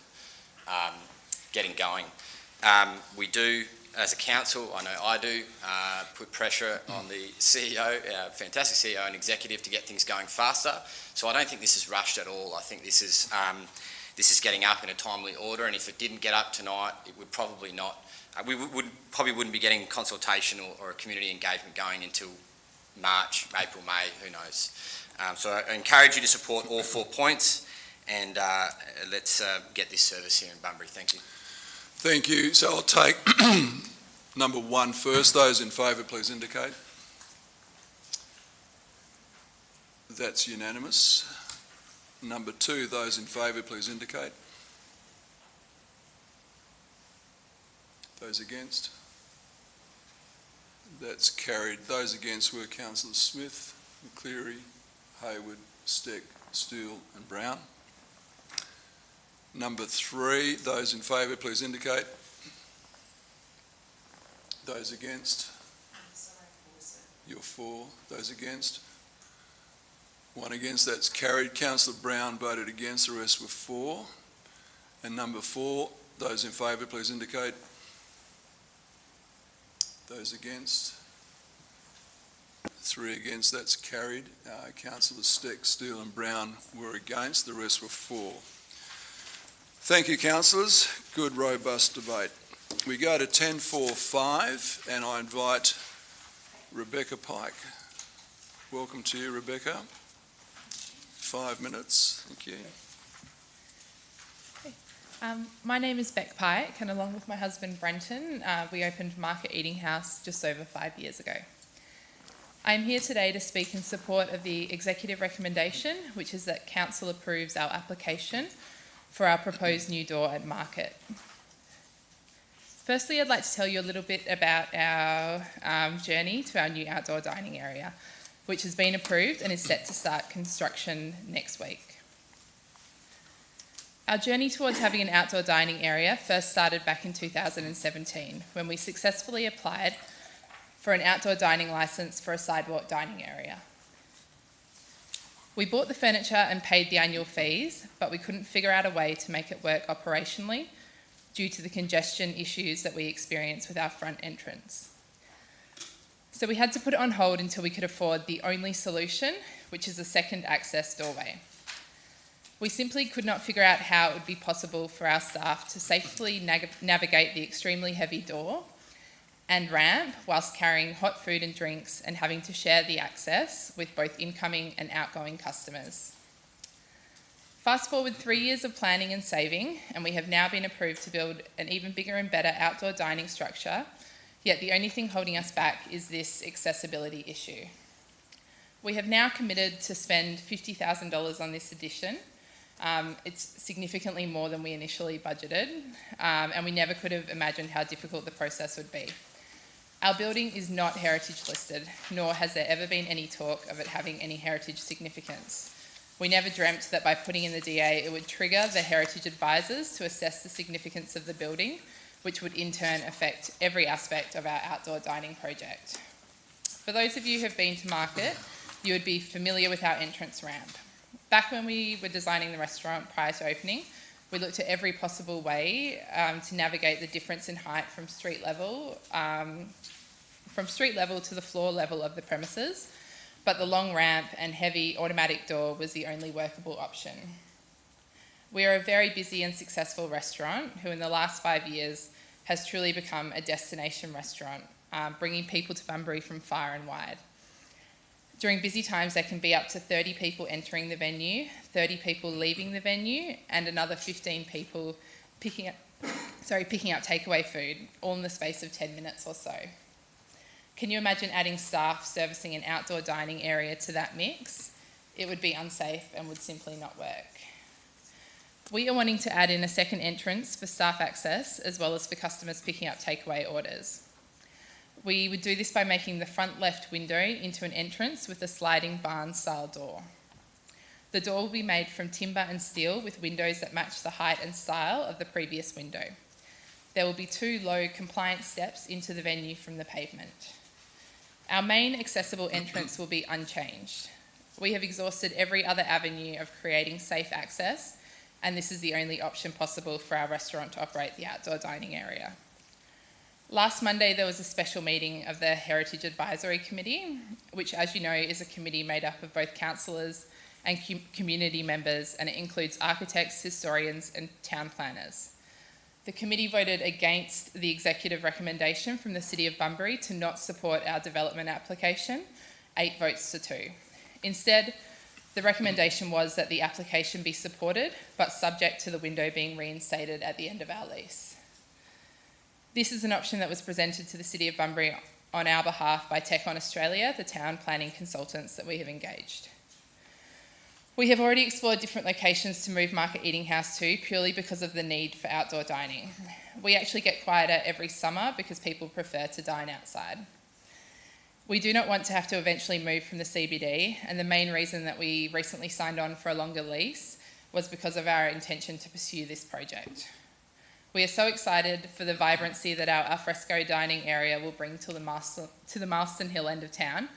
getting going. We do, as a council, I know I do, put pressure on the CEO, our fantastic CEO and executive, to get things going faster. So I don't think this is rushed at all. I think this is getting up in a timely order, and if it didn't get up tonight, it would probably not. We probably wouldn't be getting consultation or a community engagement going until March, April, May, who knows. So I encourage you to support all 4 points, and let's get this service here in Bunbury. Thank you. Thank you. So I'll take number 1 first. Those in favour, please indicate. That's unanimous. Number 2, those in favour, please indicate. Those against? That's carried. Those against were Councillors Smith, McCleary, Hayward, Steck, Steele and Brown. Number 3, those in favour, please indicate. Those against? You're 4. Those against? 1 against, that's carried. Councillor Brown voted against, the rest were 4. And number 4, those in favour, please indicate. Those against? 3 against, that's carried. Councillors Steck, Steele and Brown were against, the rest were 4. Thank you, councillors. Good, robust debate. We go to 10.4.5 and I invite Rebecca Pike. Welcome to you, Rebecca. 5 minutes. Thank you. My name is Beck Pike, and along with my husband Brenton, we opened Market Eating House just over 5 years ago. I am here today to speak in support of the executive recommendation, which is that council approves our application for our proposed new door at Market. Firstly, I'd like to tell you a little bit about our journey to our new outdoor dining area, which has been approved and is set to start construction next week. Our journey towards having an outdoor dining area first started back in 2017, when we successfully applied for an outdoor dining licence for a sidewalk dining area. We bought the furniture and paid the annual fees, but we couldn't figure out a way to make it work operationally due to the congestion issues that we experienced with our front entrance. So we had to put it on hold until we could afford the only solution, which is a second access doorway. We simply could not figure out how it would be possible for our staff to safely navigate the extremely heavy door and ramp whilst carrying hot food and drinks and having to share the access with both incoming and outgoing customers. Fast forward 3 years of planning and saving, and we have now been approved to build an even bigger and better outdoor dining structure, yet the only thing holding us back is this accessibility issue. We have now committed to spend $50,000 on this addition. It's significantly more than we initially budgeted, and we never could have imagined how difficult the process would be. Our building is not heritage listed, nor has there ever been any talk of it having any heritage significance. We never dreamt that by putting in the DA it would trigger the heritage advisors to assess the significance of the building, which would in turn affect every aspect of our outdoor dining project. For those of you who have been to Market, you would be familiar with our entrance ramp. Back when we were designing the restaurant prior to opening, we looked at every possible way to navigate the difference in height from street level to the floor level of the premises, but the long ramp and heavy automatic door was the only workable option. We are a very busy and successful restaurant who in the last 5 years has truly become a destination restaurant, bringing people to Bunbury from far and wide. During busy times, there can be up to 30 people entering the venue, 30 people leaving the venue, and another 15 people picking picking up takeaway food, all in the space of 10 minutes or so. Can you imagine adding staff servicing an outdoor dining area to that mix? It would be unsafe and would simply not work. We are wanting to add in a second entrance for staff access as well as for customers picking up takeaway orders. We would do this by making the front left window into an entrance with a sliding barn style door. The door will be made from timber and steel with windows that match the height and style of the previous window. There will be 2 low compliance steps into the venue from the pavement. Our main accessible entrance will be unchanged. We have exhausted every other avenue of creating safe access, and this is the only option possible for our restaurant to operate the outdoor dining area. Last Monday, there was a special meeting of the Heritage Advisory Committee, which, as you know, is a committee made up of both councillors and community members, and it includes architects, historians, and town planners. The committee voted against the executive recommendation from the City of Bunbury to not support our development application, 8 votes to 2. Instead, the recommendation was that the application be supported, but subject to the window being reinstated at the end of our lease. This is an option that was presented to the City of Bunbury on our behalf by Tech-On Australia, the town planning consultants that we have engaged. We have already explored different locations to move Market Eating House to, purely because of the need for outdoor dining. We actually get quieter every summer because people prefer to dine outside. We do not want to have to eventually move from the CBD, and the main reason that we recently signed on for a longer lease was because of our intention to pursue this project. We are so excited for the vibrancy that our alfresco dining area will bring to the Marston Hill end of town,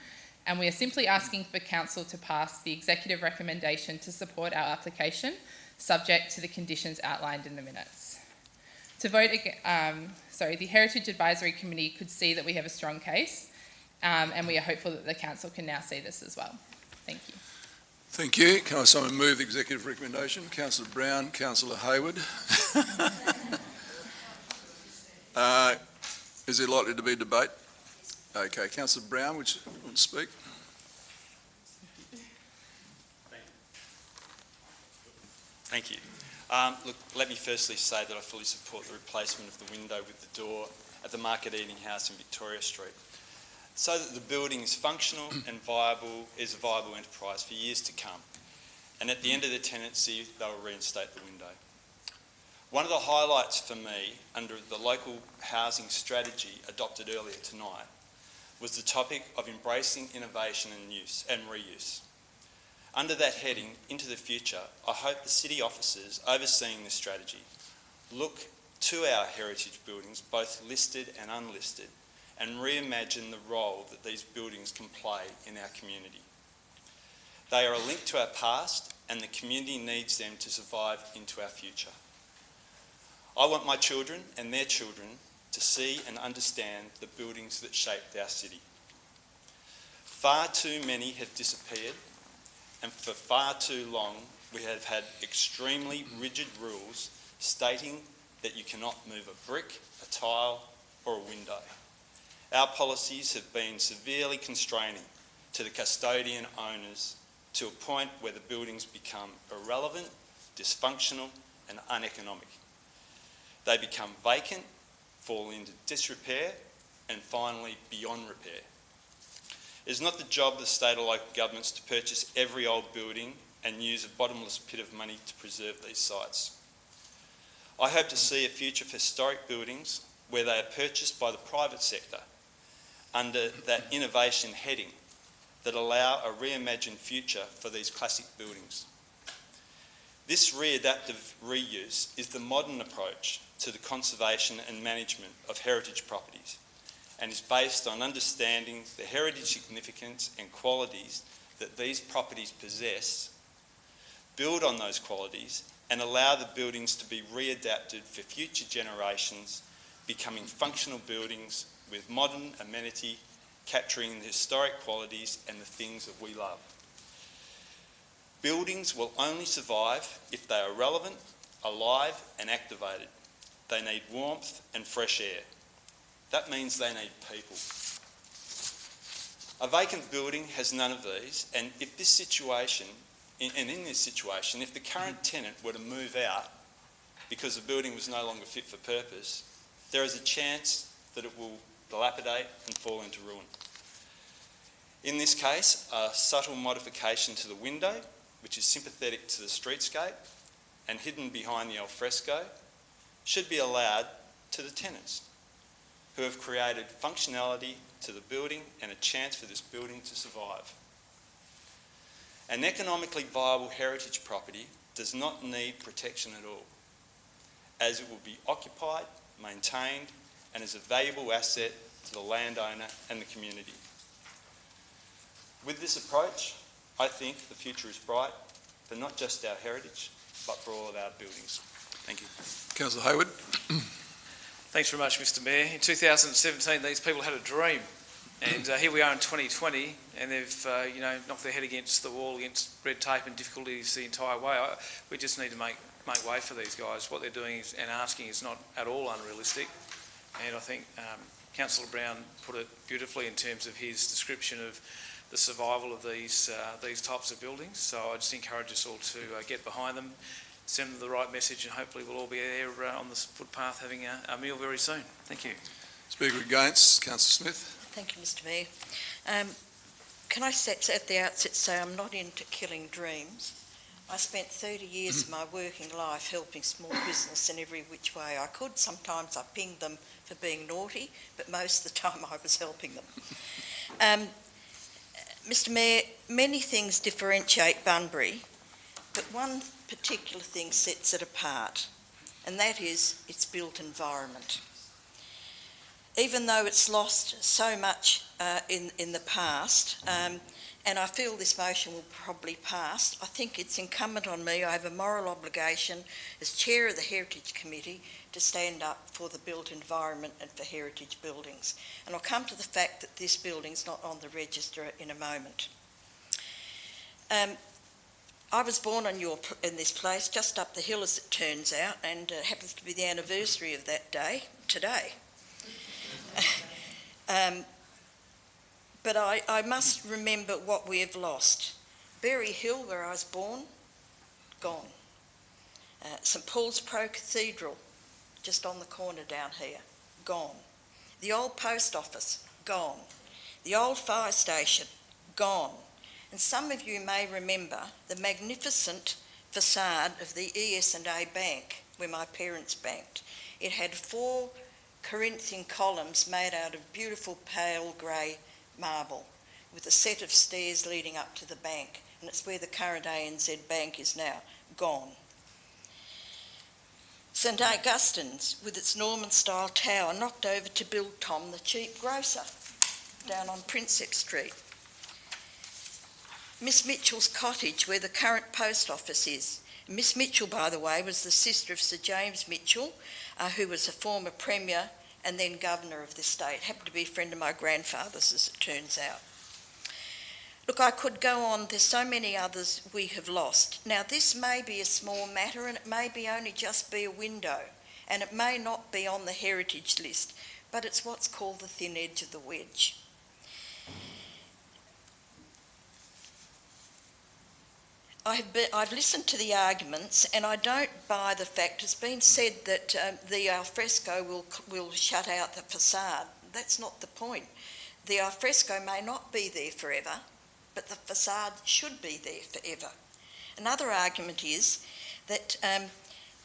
and we are simply asking for Council to pass the executive recommendation to support our application, subject to the conditions outlined in the minutes. To vote, the Heritage Advisory Committee could see that we have a strong case, and we are hopeful that the Council can now see this as well. Thank you. Thank you. Can I someone move the executive recommendation? Councillor Brown, Councillor Hayward. Is there likely to be debate? Okay, Councillor Brown, would you want to speak? Thank you. Look, let me firstly say that I fully support the replacement of the window with the door at the Market Eating House in Victoria Street, so that the building is functional and is a viable enterprise for years to come. And at the end of the tenancy, they will reinstate the window. One of the highlights for me under the local housing strategy adopted earlier tonight was the topic of embracing innovation and use and reuse. Under that heading, into the future, I hope the city officers overseeing this strategy look to our heritage buildings, both listed and unlisted, and reimagine the role that these buildings can play in our community. They are a link to our past, and the community needs them to survive into our future. I want my children and their children to see and understand the buildings that shaped our city. Far too many have disappeared, and for far too long we have had extremely rigid rules stating that you cannot move a brick, a tile or a window. Our policies have been severely constraining to the custodian owners to a point where the buildings become irrelevant, dysfunctional and uneconomic. They become vacant, fall into disrepair and finally beyond repair. It is not the job of the state or local governments to purchase every old building and use a bottomless pit of money to preserve these sites. I hope to see a future for historic buildings where they are purchased by the private sector under that innovation heading that allow a reimagined future for these classic buildings. This readaptive reuse is the modern approach to the conservation and management of heritage properties and is based on understanding the heritage significance and qualities that these properties possess, build on those qualities and allow the buildings to be readapted for future generations, becoming functional buildings with modern amenity, capturing the historic qualities and the things that we love. Buildings will only survive if they are relevant, alive and activated. They need warmth and fresh air. That means they need people. A vacant building has none of these, and if this situation, if the current tenant were to move out, because the building was no longer fit for purpose, there is a chance that it will dilapidate and fall into ruin. In this case, a subtle modification to the window, which is sympathetic to the streetscape and hidden behind the alfresco, should be allowed to the tenants, who have created functionality to the building and a chance for this building to survive. An economically viable heritage property does not need protection at all, as it will be occupied, maintained, and is a valuable asset to the landowner and the community. With this approach, I think the future is bright for not just our heritage, but for all of our buildings. Thank you. Councillor Hayward. Thanks very much, Mr Mayor. In 2017, these people had a dream, and here we are in 2020, and they've knocked their head against the wall, against red tape and difficulties the entire way. We just need to make way for these guys. What they're doing and asking is not at all unrealistic, and I think Councillor Brown put it beautifully in terms of his description of the survival of these types of buildings. So I just encourage us all to get behind them, send them the right message, and hopefully we'll all be there on the footpath having a meal very soon. Thank you. Speaker against, Councillor Smith. Thank you, Mr Mayor. Can I at the outset say I'm not into killing dreams. I spent 30 years of my working life helping small business in every which way I could. Sometimes I pinged them for being naughty, but most of the time I was helping them. Mr Mayor, many things differentiate Bunbury, but one particular thing sets it apart, and that is its built environment. Even though it's lost so much in the past, and I feel this motion will probably pass, I think it's incumbent on me, I have a moral obligation as Chair of the Heritage Committee to stand up for the built environment and for heritage buildings. And I'll come to the fact that this building's not on the register in a moment. I was born in this place, just up the hill as it turns out, and it happens to be the anniversary of that day, today. But I must remember what we have lost. Berry Hill, where I was born, gone. St Paul's Pro Cathedral, just on the corner down here, gone. The old post office, gone. The old fire station, gone. And some of you may remember the magnificent facade of the ES&A Bank, where my parents banked. It had 4 Corinthian columns made out of beautiful pale grey marble, with a set of stairs leading up to the bank, and it's where the current ANZ Bank is now, gone. St Augustine's, with its Norman-style tower, knocked over to build Tom the cheap grocer, down on Prinsep Street. Miss Mitchell's cottage, where the current post office is. Miss Mitchell, by the way, was the sister of Sir James Mitchell, who was a former Premier and then Governor of this state. Happened to be a friend of my grandfather's, as it turns out. Look, I could go on. There's so many others we have lost. Now, this may be a small matter, and it may be only just be a window, and it may not be on the heritage list, but it's what's called the thin edge of the wedge. I've listened to the arguments, and I don't buy the fact it's been said that the alfresco will shut out the facade. That's not the point. The alfresco may not be there forever, but the facade should be there forever. Another argument is that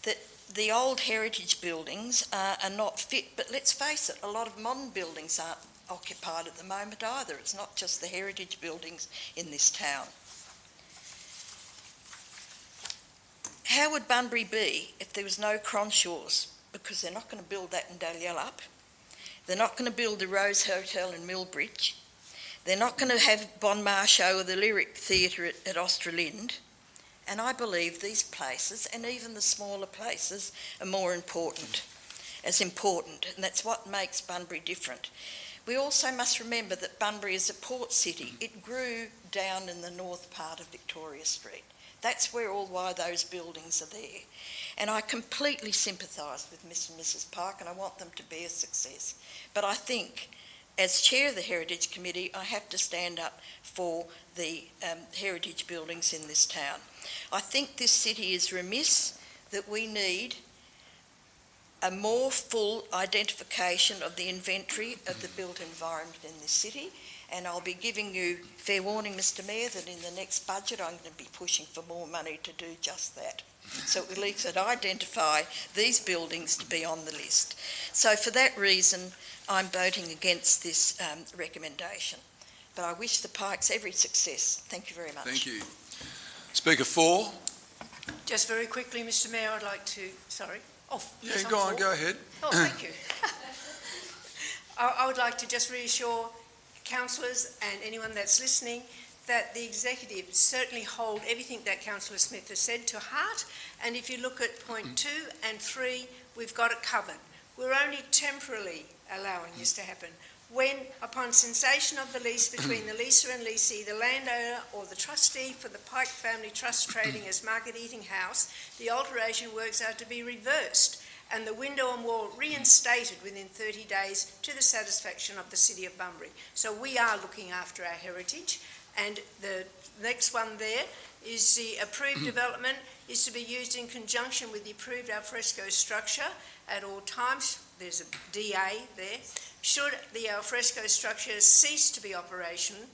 that the old heritage buildings are not fit, but let's face it, a lot of modern buildings aren't occupied at the moment either. It's not just the heritage buildings in this town. How would Bunbury be if there was no Cronshaws? Because they're not going to build that in Dalyellup. They're not going to build the Rose Hotel in Millbridge. They're not going to have Bon Marché or the Lyric Theatre at Australind. And I believe these places, and even the smaller places, are more important, and that's what makes Bunbury different. We also must remember that Bunbury is a port city. It grew down in the north part of Victoria Street. That's why those buildings are there. And I completely sympathise with Mr and Mrs Park, and I want them to be a success. But I think, as Chair of the Heritage Committee, I have to stand up for the heritage buildings in this town. I think this city is remiss that we need a more full identification of the inventory of the built environment in this city, and I'll be giving you fair warning, Mr Mayor, that in the next budget I'm going to be pushing for more money to do just that. So at least that identify these buildings to be on the list. So for that reason, I'm voting against this recommendation. But I wish the Pikes every success. Thank you very much. Thank you. Speaker 4. Just very quickly, Mr Mayor, I'd like to, sorry. Oh, Yeah, yes, go I'm on, for. go ahead. Oh, thank you. I would like to just reassure councillors and anyone that's listening that the executive certainly hold everything that Councillor Smith has said to heart, and if you look at point 2 and 3, we've got it covered. We're only temporarily allowing this to happen. When, upon cessation of the lease between the leaser and leasee, the landowner or the trustee for the Pike Family Trust trading as Market Eating House, the alteration works are to be reversed and the window and wall reinstated within 30 days to the satisfaction of the City of Bunbury. So we are looking after our heritage, and the next one there is the approved development is to be used in conjunction with the approved alfresco structure at all times. There's a DA there. Should the alfresco structure cease to be operational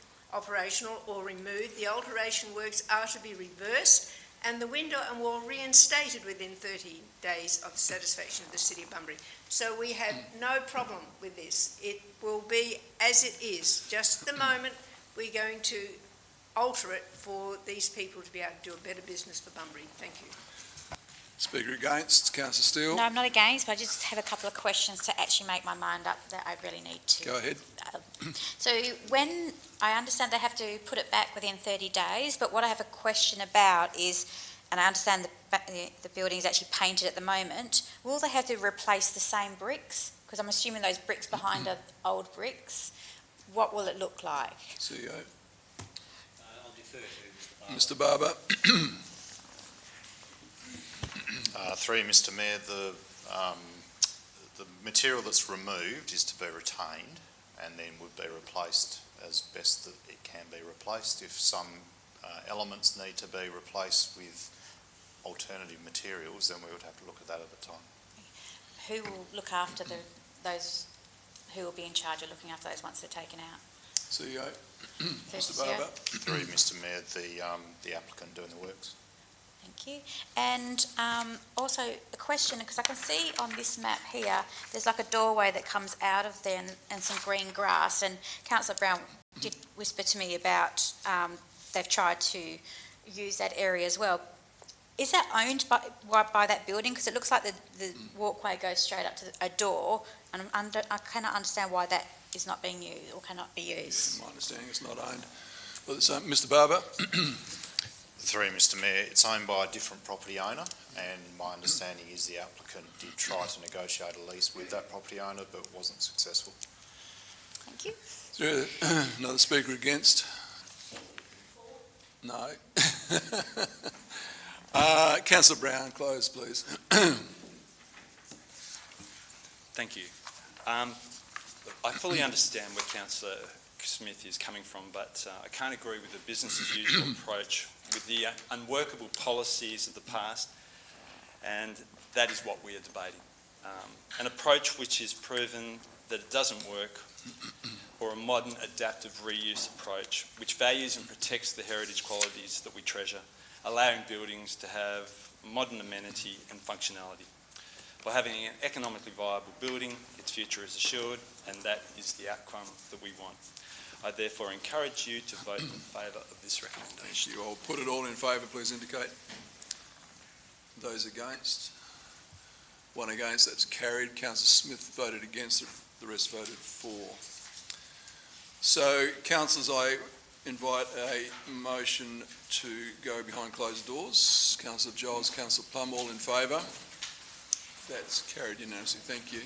or removed, the alteration works are to be reversed and the window and wall reinstated within 30 days of the satisfaction of the City of Bunbury. So we have no problem with this. It will be as it is. Just at the moment, we're going to alter it for these people to be able to do a better business for Bunbury. Thank you. Speaker against, Councillor Steele. No, I'm not against, but I just have a couple of questions to actually make my mind up that I really need to. Go ahead. So when, I understand they have to put it back within 30 days, but what I have a question about is, and I understand the building is actually painted at the moment, will they have to replace the same bricks? Because I'm assuming those bricks behind are old bricks. What will it look like? CEO. I'll defer to Mr. Barber. Mr Barber. Through Mr Mayor, the material that's removed is to be retained and then would be replaced as best that it can be replaced. If some elements need to be replaced with alternative materials, then we would have to look at that at the time. Who will look after those, who will be in charge of looking after those once they're taken out? CEO. First Mr Barber. Through Mr Mayor, the applicant doing the works. Thank you. And also a question, because I can see on this map here, there's like a doorway that comes out of there and some green grass, and Councillor Brown did whisper to me about they've tried to use that area as well. Is that owned by that building? Because it looks like the walkway goes straight up to a door, and I cannot understand why that is not being used or cannot be used. My understanding it's not owned. Well, so, Mr Barber. Through Mr Mayor, it's owned by a different property owner, and my understanding is the applicant did try to negotiate a lease with that property owner but wasn't successful. Thank you. Is there another speaker against? No. Councillor Brown, close please. Thank you. I fully understand where Councillor Smith is coming from, but I can't agree with the business as usual approach with the unworkable policies of the past, and that is what we are debating. An approach which is proven that it doesn't work, or a modern adaptive reuse approach which values and protects the heritage qualities that we treasure, allowing buildings to have modern amenity and functionality. By having an economically viable building, its future is assured, and that is the outcome that we want. I therefore encourage you to vote in favour of this recommendation. Thank you. I'll put it all in favour, please indicate. Those against? One against, that's carried. Councillor Smith voted against, the rest voted for. So, councillors, I invite a motion to go behind closed doors. Councillor Giles, Councillor Plum, all in favour? That's carried unanimously. Thank you.